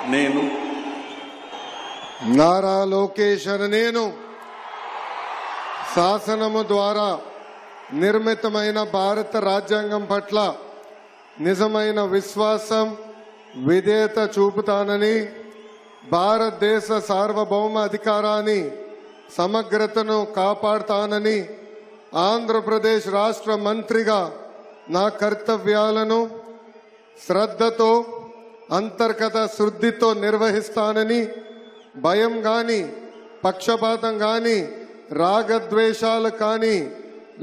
నేను నారా లోకేష్ అనే నేను శాసనము ద్వారా నిర్మితమైన భారత రాజ్యాంగం పట్ల నిజమైన విశ్వాసం విధేయత చూపుతానని, భారతదేశ సార్వభౌమ అధికారాన్ని సమగ్రతను కాపాడుతానని, ఆంధ్రప్రదేశ్ రాష్ట్ర మంత్రిగా నా కర్తవ్యాలను శ్రద్ధతో అంతర్గత శుద్ధితో నిర్వహిస్తానని, భయం గాని పక్షపాతం గాని రాగద్వేషాలు కానీ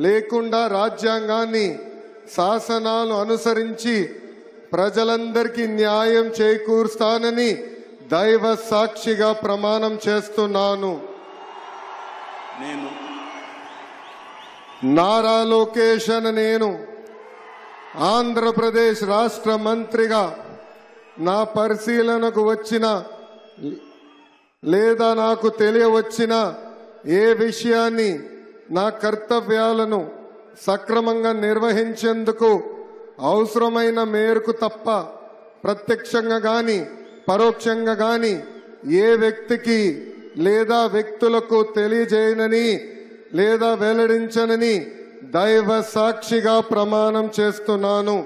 లేకుండా రాజ్యాంగాన్ని శాసనాలు అనుసరించి ప్రజలందరికీ న్యాయం చేకూరుస్తానని దైవ సాక్షిగా ప్రమాణం చేస్తున్నాను. నేను నారా లోకేష్ అనే నేను ఆంధ్రప్రదేశ్ రాష్ట్ర మంత్రిగా నా పరిశీలనకు వచ్చిన లేదా నాకు తెలియవచ్చిన ఏ విషయాన్ని నా కర్తవ్యాలను సక్రమంగా నిర్వహించేందుకు అవసరమైన మేరకు తప్ప ప్రత్యక్షంగా గాని పరోక్షంగా గాని ఏ వ్యక్తికి లేదా వ్యక్తులకు తెలియజేయనని లేదా వెల్లడించనని దైవ సాక్షిగా ప్రమాణం చేస్తున్నాను.